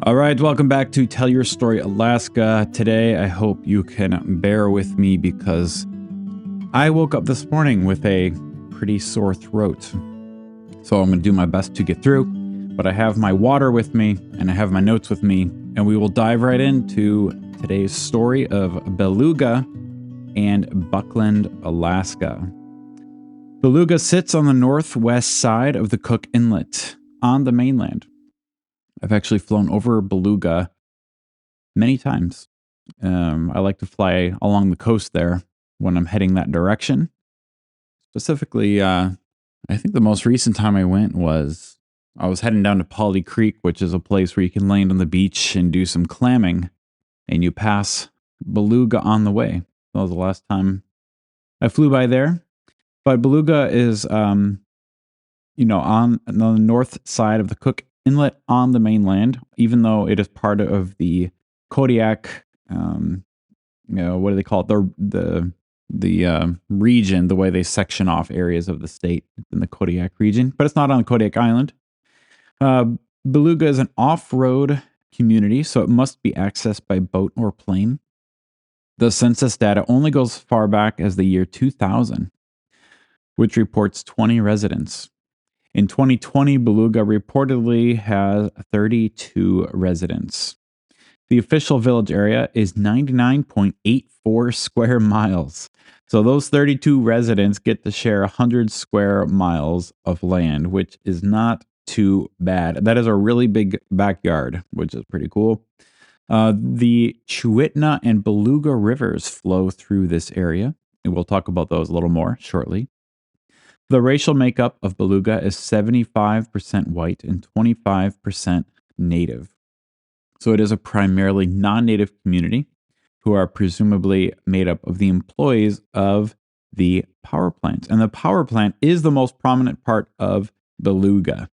All right, welcome back to Tell Your Story Alaska. Today, I hope you can bear with me because I woke up this morning with a pretty sore throat. So I'm going to do my best to get through, but I have my water with me and I have my notes with me, and we will dive right into today's story of Beluga and Buckland, Alaska. Beluga sits on the northwest side of the Cook Inlet on the mainland. I've actually flown over Beluga many times. I like to fly along the coast there when I'm heading that direction. Specifically, I think the most recent time I went was I was heading down to Polly Creek, which is a place where you can land on the beach and do some clamming, and you pass Beluga on the way. That was the last time I flew by there. But Beluga is, on the north side of the Cook Inlet on the mainland, even though it is part of the Kodiak, what do they call it? The region, the way they section off areas of the state in the Kodiak region, but it's not on Kodiak Island. Beluga is an off-road community, so it must be accessed by boat or plane. The census data only goes far back as the year 2000, which reports 20 residents. In 2020, Beluga reportedly has 32 residents. The official village area is 99.84 square miles. So those 32 residents get to share 100 square miles of land, which is not too bad. That is a really big backyard, which is pretty cool. The Chewitna and Beluga rivers flow through this area, and we'll talk about those a little more shortly. The racial makeup of Beluga is 75% white and 25% native. So it is a primarily non-native community who are presumably made up of the employees of the power plant. And the power plant is the most prominent part of Beluga.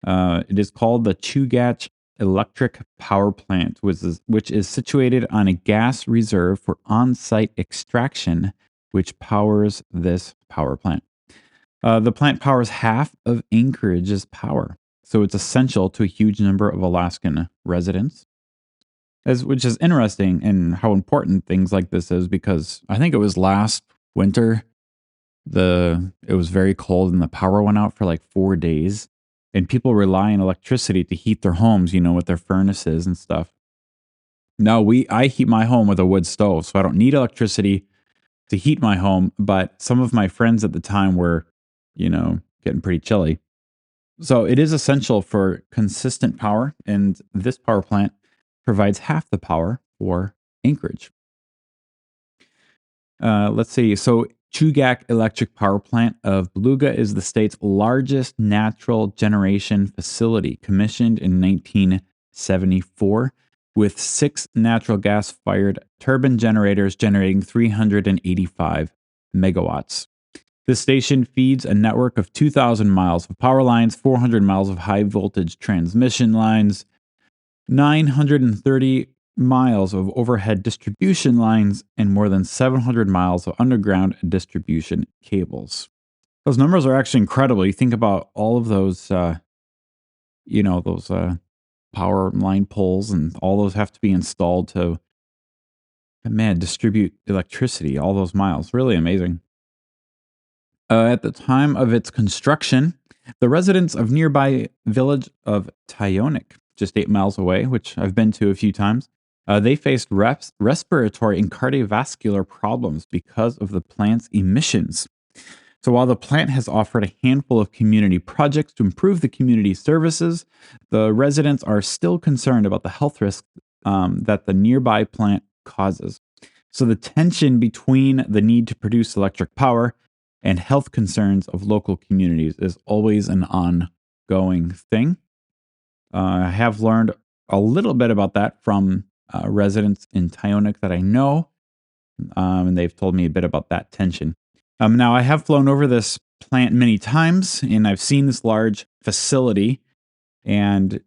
It is called the Chugach Electric Power Plant, which is situated on a gas reserve for on-site extraction, which powers this power plant. The plant powers half of Anchorage's power, so it's essential to a huge number of Alaskan residents, which is interesting in how important things like this is, because I think it was last winter, it was very cold and the power went out for like 4 days, and people rely on electricity to heat their homes, with their furnaces and stuff. Now, I heat my home with a wood stove, so I don't need electricity to heat my home, but some of my friends at the time were getting pretty chilly. So it is essential for consistent power, and this power plant provides half the power for Anchorage. Let's see. So Chugach Electric Power Plant of Beluga is the state's largest natural generation facility, commissioned in 1974, with 6 natural gas-fired turbine generators generating 385 megawatts. The station feeds a network of 2,000 miles of power lines, 400 miles of high-voltage transmission lines, 930 miles of overhead distribution lines, and more than 700 miles of underground distribution cables. Those numbers are actually incredible. You think about all of those, power line poles, and all those have to be installed to, distribute electricity, all those miles. Really amazing. At the time of its construction, the residents of nearby village of Tyonek, just 8 miles away, which I've been to a few times, they faced respiratory and cardiovascular problems because of the plant's emissions. So while the plant has offered a handful of community projects to improve the community services, the residents are still concerned about the health risks that the nearby plant causes. So the tension between the need to produce electric power and health concerns of local communities is always an ongoing thing. I have learned a little bit about that from residents in Tyonek that I know, and they've told me a bit about that tension. Now, I have flown over this plant many times, and I've seen this large facility. And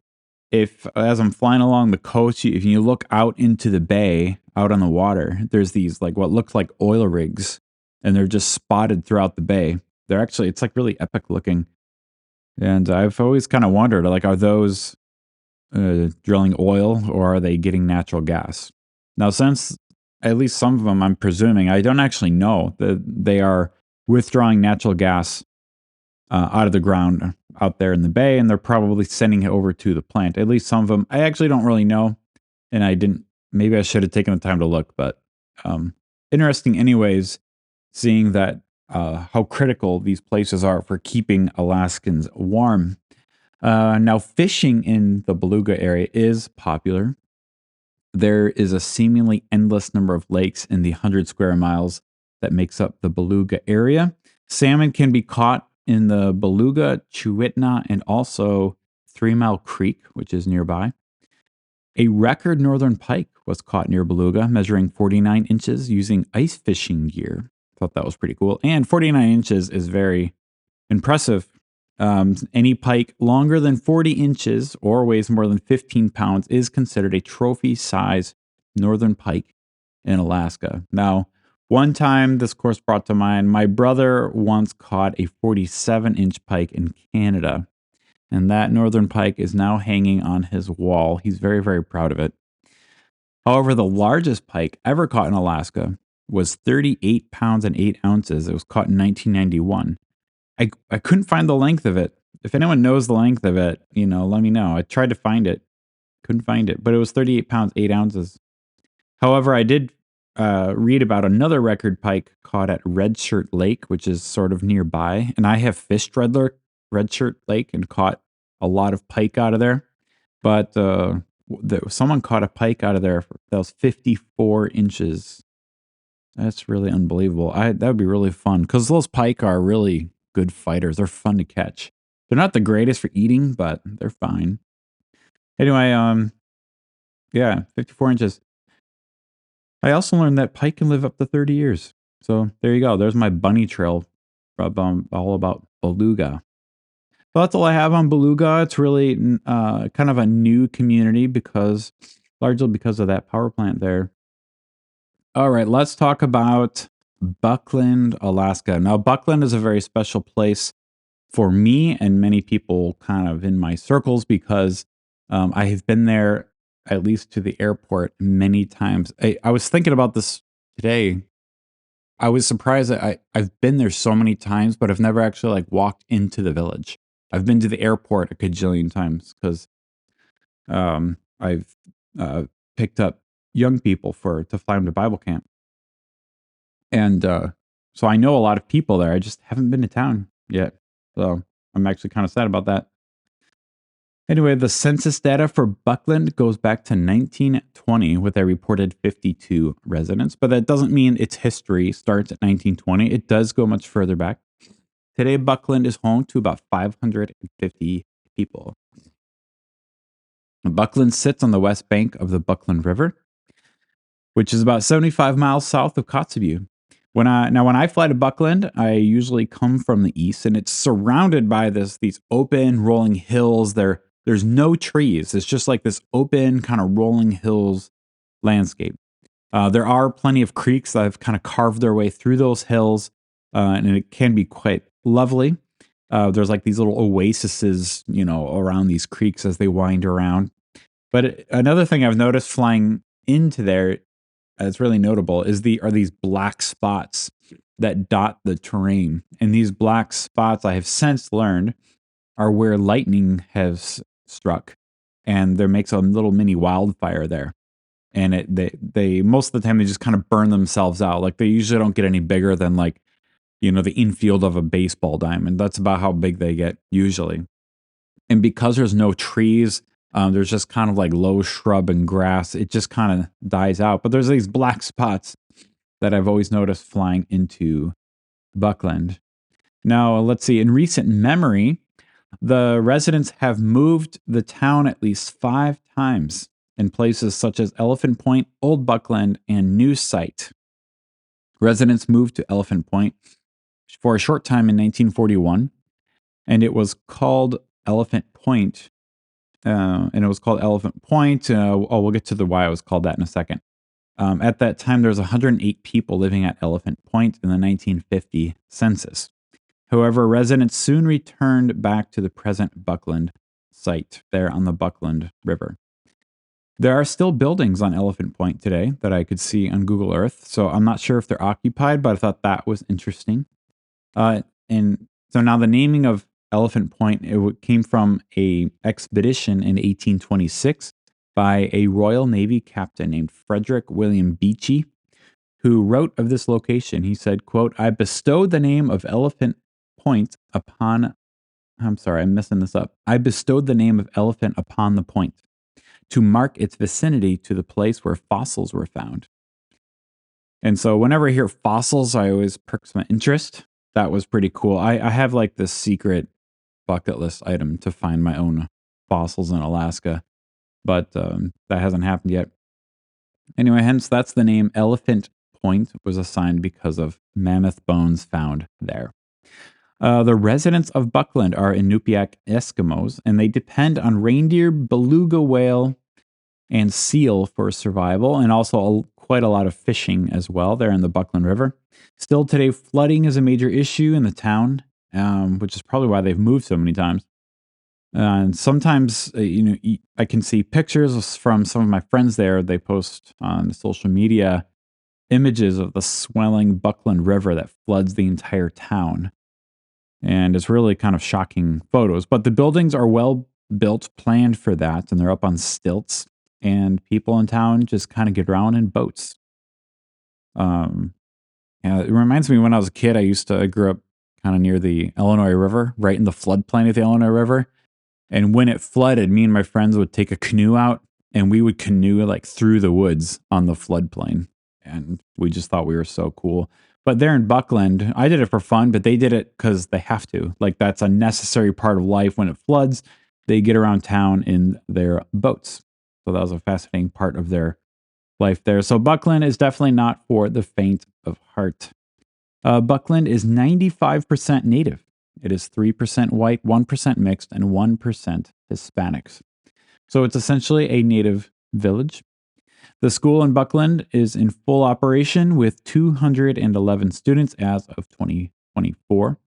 as I'm flying along the coast, if you look out into the bay, out on the water, there's these what look like oil rigs, and they're just spotted throughout the bay. It's really epic looking. And I've always kind of wondered, are those drilling oil, or are they getting natural gas? Now, since at least some of them, I'm presuming, I don't actually know that they are withdrawing natural gas out of the ground out there in the bay, and they're probably sending it over to the plant. At least some of them. I actually don't really know, and I didn't. Maybe I should have taken the time to look, but interesting, anyways. Seeing that how critical these places are for keeping Alaskans warm. Now, fishing in the Beluga area is popular. There is a seemingly endless number of lakes in the 100 square miles that makes up the Beluga area. Salmon can be caught in the Beluga, Chewitna, and also 3 Mile Creek, which is nearby. A record northern pike was caught near Beluga, measuring 49 inches using ice fishing gear. Thought that was pretty cool. And 49 inches is very impressive. Any pike longer than 40 inches or weighs more than 15 pounds is considered a trophy size northern pike in Alaska. Now, one time this course brought to mind, my brother once caught a 47-inch pike in Canada, and that northern pike is now hanging on his wall. He's very, very proud of it. However, the largest pike ever caught in Alaska was 38 pounds and 8 ounces. It was caught in 1991. I couldn't find the length of it. If anyone knows the length of it, let me know. I tried to find it. Couldn't find it, but it was 38 pounds, 8 ounces. However, I did read about another record pike caught at Red Shirt Lake, which is sort of nearby. And I have fished Red Shirt Lake and caught a lot of pike out of there. But someone caught a pike out of there that was 54 inches. That's really unbelievable. That would be really fun because those pike are really good fighters. They're fun to catch. They're not the greatest for eating, but they're fine. Anyway, 54 inches. I also learned that pike can live up to 30 years. So there you go. There's my bunny trail all about Beluga. So that's all I have on Beluga. It's really kind of a new community largely because of that power plant there. All right, let's talk about Buckland, Alaska. Now, Buckland is a very special place for me and many people kind of in my circles because I have been there at least to the airport many times. I was thinking about this today. I was surprised that I've been there so many times, but I've never actually walked into the village. I've been to the airport a gajillion times because I've picked up young people to fly them to Bible camp. And so I know a lot of people there. I just haven't been to town yet. So I'm actually kind of sad about that. Anyway, the census data for Buckland goes back to 1920 with a reported 52 residents, but that doesn't mean its history starts at 1920. It does go much further back. Today, Buckland is home to about 550 people. Buckland sits on the west bank of the Buckland River, which is about 75 miles south of Kotzebue. When I fly to Buckland, I usually come from the east, and it's surrounded by these open rolling hills. There's no trees. It's just like this open kind of rolling hills landscape. There are plenty of creeks that have kind of carved their way through those hills, and it can be quite lovely. There's like these little oases, around these creeks as they wind around. But another thing I've noticed flying into there, it's really notable, are these black spots that dot the terrain. And these black spots, I have since learned, are where lightning has struck, and there makes a little mini wildfire there. And they most of the time they just kind of burn themselves out. Like they usually don't get any bigger than the infield of a baseball diamond. That's about how big they get usually. And because there's no trees, there's just kind of like low shrub and grass. It just kind of dies out. But there's these black spots that I've always noticed flying into Buckland. Now, let's see. In recent memory, the residents have moved the town at least 5 times in places such as Elephant Point, Old Buckland, and New Site. Residents moved to Elephant Point for a short time in 1941, and it was called Elephant Point. We'll get to the why it was called that in a second. At that time, there was 108 people living at Elephant Point in the 1950 census. However, residents soon returned back to the present Buckland site there on the Buckland River. There are still buildings on Elephant Point today that I could see on Google Earth, so I'm not sure if they're occupied, but I thought that was interesting. And so now the naming of Elephant Point came from a expedition in 1826 by a Royal Navy captain named Frederick William Beechey, who wrote of this location. He said, quote, "I bestowed the name of Elephant Point upon," I'm sorry, I'm messing this up. "I bestowed the name of Elephant upon the point to mark its vicinity to the place where fossils were found." And so whenever I hear fossils, I always perks my interest. That was pretty cool. I have like this secret bucket list item to find my own fossils in Alaska, but that hasn't happened yet. Anyway, hence that's the name Elephant Point was assigned because of mammoth bones found there. The residents of Buckland are Inupiaq Eskimos, and they depend on reindeer, beluga whale, and seal for survival, and also quite a lot of fishing as well there in the Buckland River. Still today, flooding is a major issue in the town, which is probably why they've moved so many times. And sometimes, I can see pictures from some of my friends there. They post on social media images of the swelling Buckland River that floods the entire town. And it's really kind of shocking photos. But the buildings are well built, planned for that, and they're up on stilts. And people in town just kind of get around in boats. It reminds me when I was a kid, I grew up kind of near the Illinois River, right in the floodplain of the Illinois River. And when it flooded, me and my friends would take a canoe out and we would canoe like through the woods on the floodplain. And we just thought we were so cool. But there in Buckland, I did it for fun, but they did it because they have to. Like that's a necessary part of life. When it floods, they get around town in their boats. So that was a fascinating part of their life there. So Buckland is definitely not for the faint of heart. Buckland is 95% native. It is 3% white, 1% mixed, and 1% Hispanics. So it's essentially a native village. The school in Buckland is in full operation with 211 students as of 2024.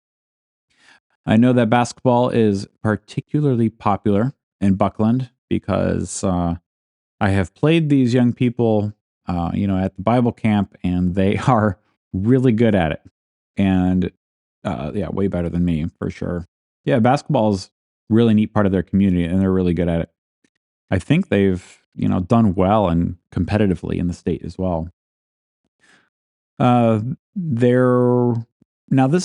I know that basketball is particularly popular in Buckland because I have played these young people, at the Bible camp, and they are really good at it. And way better than me for sure. Yeah, basketball is a really neat part of their community, and they're really good at it. I think they've done well and competitively in the state as well. This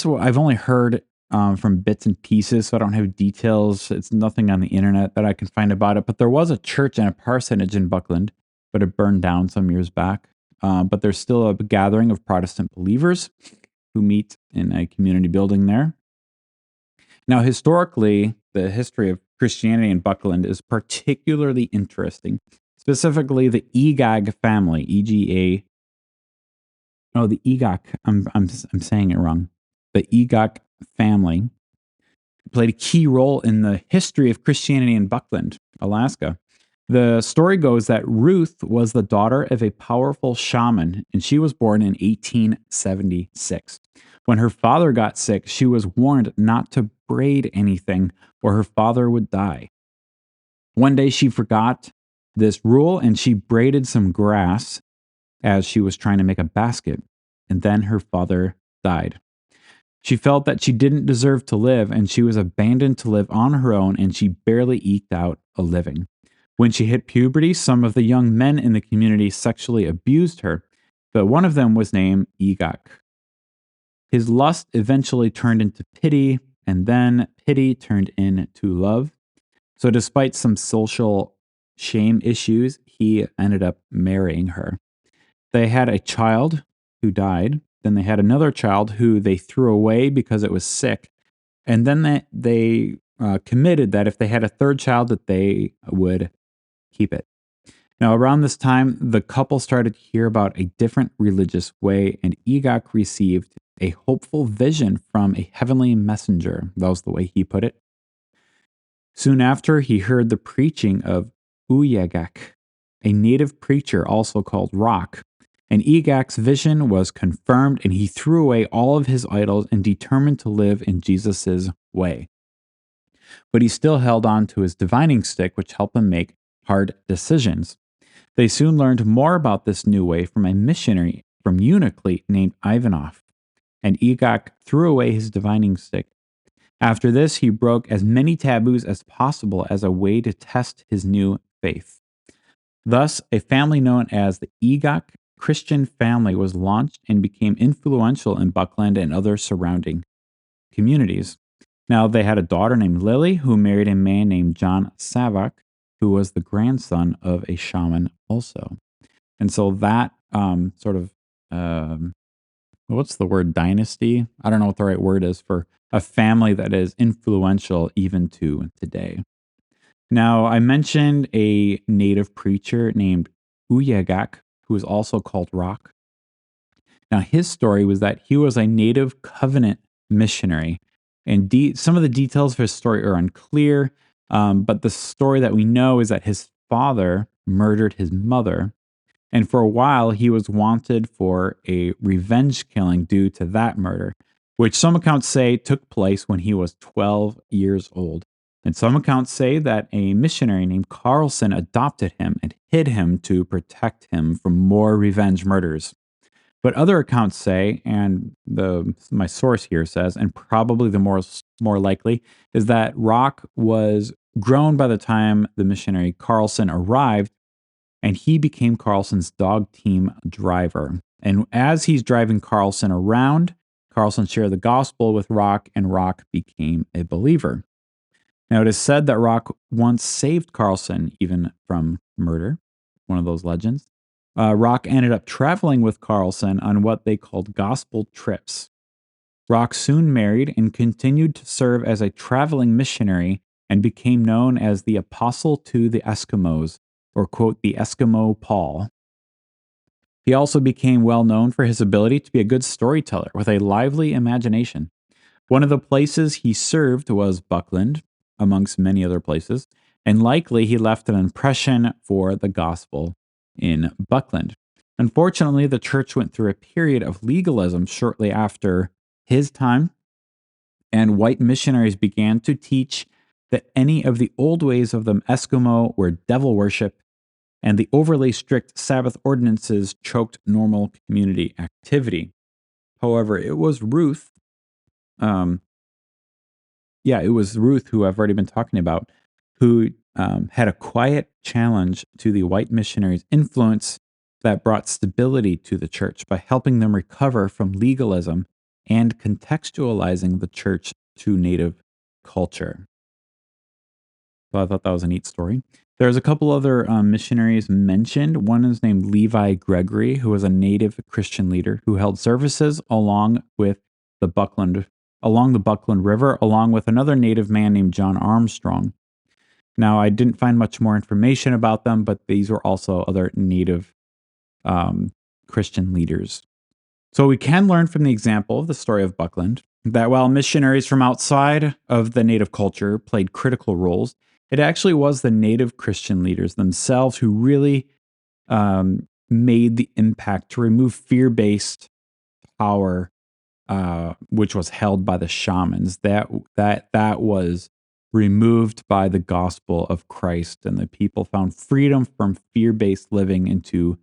I've only heard from bits and pieces, so I don't have details. It's nothing on the internet that I can find about it. But there was a church and a parsonage in Buckland, but it burned down some years back. But there's still a gathering of Protestant believers who meet in a community building there. Now, historically, the history of Christianity in Buckland is particularly interesting. Specifically, the Egaq family, E-G-A. Oh, the Egaq. I'm saying it wrong. The Egaq family played a key role in the history of Christianity in Buckland, Alaska. The story goes that Ruth was the daughter of a powerful shaman, and she was born in 1876. When her father got sick, she was warned not to braid anything or her father would die. One day she forgot this rule and she braided some grass as she was trying to make a basket, and then her father died. She felt that she didn't deserve to live, and she was abandoned to live on her own, and she barely eked out a living. When she hit puberty, some of the young men in the community sexually abused her, but one of them was named Egaq. His lust eventually turned into pity, and then pity turned into love. So despite some social shame issues, he ended up marrying her. They had a child who died. Then they had another child who they threw away because it was sick. And then they committed that if they had a third child, that they would keep it. Now, around this time, the couple started to hear about a different religious way, and Egaq received a hopeful vision from a heavenly messenger. That was the way he put it. Soon after, he heard the preaching of Uyagaq, a native preacher also called Rock. And Egaq's vision was confirmed, and he threw away all of his idols and determined to live in Jesus' way. but he still held on to his divining stick, which helped him make hard decisions. They soon learned more about this new way from a missionary from Uyagaq named Ivanov, and Egaq threw away his divining stick. After this, he broke as many taboos as possible as a way to test his new faith. Thus, a family known as the Egaq Christian family was launched and became influential in Buckland and other surrounding communities. Now, they had a daughter named Lily who married a man named John Savak, who was the grandson of a shaman also. And so that what's the word, dynasty? I don't know what the right word is for a family that is influential even to today. Now, I mentioned a native preacher named Uyagaq, who is also called Rock. Now, his story was that he was a native covenant missionary, and some of the details of his story are unclear, but the story that we know is that his father murdered his mother, and for a while he was wanted for a revenge killing due to that murder, which some accounts say took place when he was 12 years old. And some accounts say that a missionary named Carlson adopted him and hid him to protect him from more revenge murders. But other accounts say, and my source here says, and probably the more likely, is that Rock was grown by the time the missionary Carlson arrived, and he became Carlson's dog team driver. And as he's driving Carlson around, Carlson shared the gospel with Rock, and Rock became a believer. Now, it is said that Rock once saved Carlson even from murder, one of those legends. Rock ended up traveling with Carlson on what they called gospel trips. Rock soon married and continued to serve as a traveling missionary and became known as the Apostle to the Eskimos, or quote, the Eskimo Paul. He also became well known for his ability to be a good storyteller with a lively imagination. One of the places he served was Buckland, amongst many other places, and likely he left an impression for the gospel in Buckland. Unfortunately, the church went through a period of legalism shortly after his time, and white missionaries began to teach that any of the old ways of the Eskimo were devil worship, and the overly strict Sabbath ordinances choked normal community activity. However, it was Ruth, who I've already been talking about, who had a quiet challenge to the white missionaries' influence that brought stability to the church by helping them recover from legalism and contextualizing the church to native culture. So I thought that was a neat story. There's a couple other missionaries mentioned. One is named Levi Gregory, who was a native Christian leader who held services along the Buckland River, along with another native man named John Armstrong. Now, I didn't find much more information about them, but these were also other native Christian leaders. So we can learn from the example of the story of Buckland that while missionaries from outside of the native culture played critical roles, it actually was the native Christian leaders themselves who really made the impact to remove fear-based power, which was held by the shamans. That was removed by the gospel of Christ, and the people found freedom from fear-based living into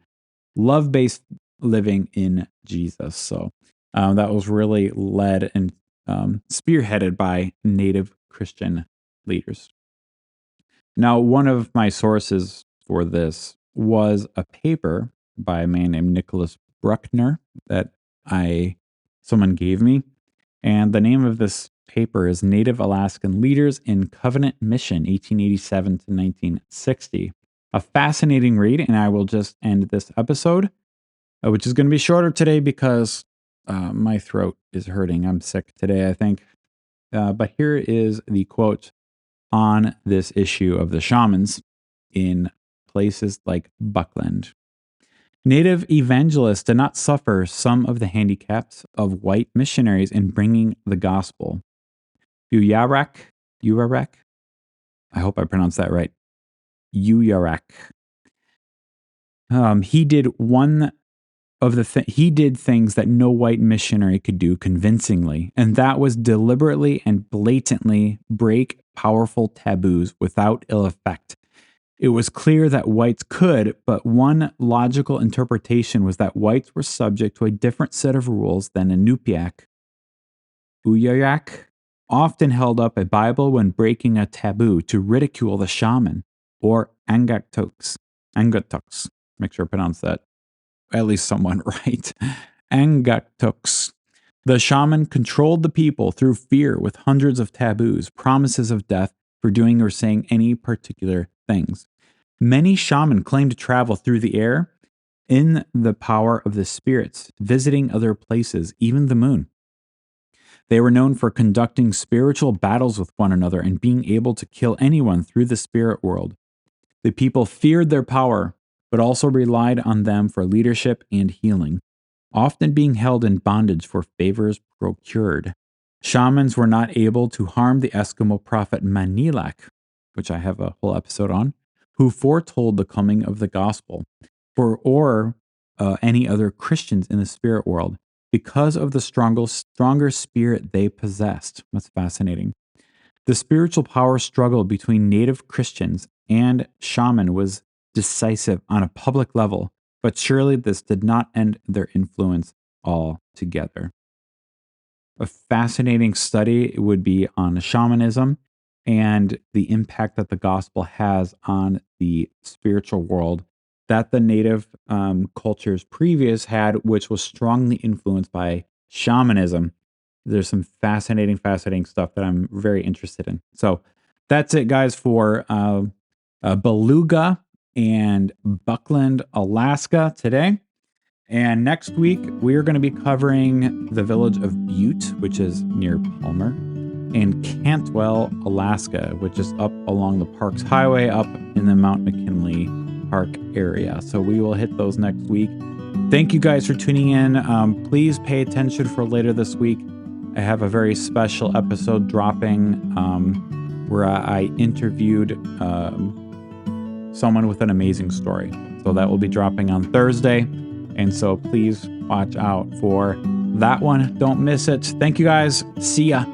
love-based living in Jesus. So that was really led and spearheaded by native Christian leaders. Now, one of my sources for this was a paper by a man named Nicholas Bruckner that someone gave me. And the name of this paper is Native Alaskan Leaders in Covenant Mission, 1887 to 1960. A fascinating read, and I will just end this episode, which is going to be shorter today because my throat is hurting. I'm sick today, I think. But here is the quote on this issue of the shamans in places like Buckland. Native evangelists did not suffer some of the handicaps of white missionaries in bringing the gospel. Uyagaq, I hope I pronounced that right. Uyagaq. He did things that no white missionary could do convincingly, and that was deliberately and blatantly break powerful taboos without ill effect. It was clear that whites could, but one logical interpretation was that whites were subject to a different set of rules than Inupiaq. Uyagaq often held up a Bible when breaking a taboo to ridicule the shaman, or Angatuks. Make sure I pronounce that at least somewhat right. Angatuks. The shaman controlled the people through fear with hundreds of taboos, promises of death for doing or saying any particular things. Many shaman claimed to travel through the air in the power of the spirits, visiting other places, even the moon. They were known for conducting spiritual battles with one another and being able to kill anyone through the spirit world. The people feared their power, but also relied on them for leadership and healing, often being held in bondage for favors procured. Shamans were not able to harm the Eskimo prophet Manilak, which I have a whole episode on, who foretold the coming of the gospel, or any other Christians in the spirit world, because of the stronger spirit they possessed. That's fascinating. The spiritual power struggle between native Christians and shaman was decisive on a public level, but surely this did not end their influence altogether. A fascinating study would be on shamanism and the impact that the gospel has on the spiritual world that the native cultures previous had, which was strongly influenced by shamanism. There's some fascinating stuff that I'm very interested in. So that's it, guys, for Beluga and Buckland, Alaska today. And next week, we are going to be covering the village of Butte, which is near Palmer, and Cantwell, Alaska, which is up along the Parks Highway up in the Mount McKinley Park area. So we will hit those next week. Thank you guys for tuning in. Please pay attention for later this week. I have a very special episode dropping where I interviewed someone with an amazing story. So that will be dropping on Thursday. And so please watch out for that one. Don't miss it. Thank you guys. See ya.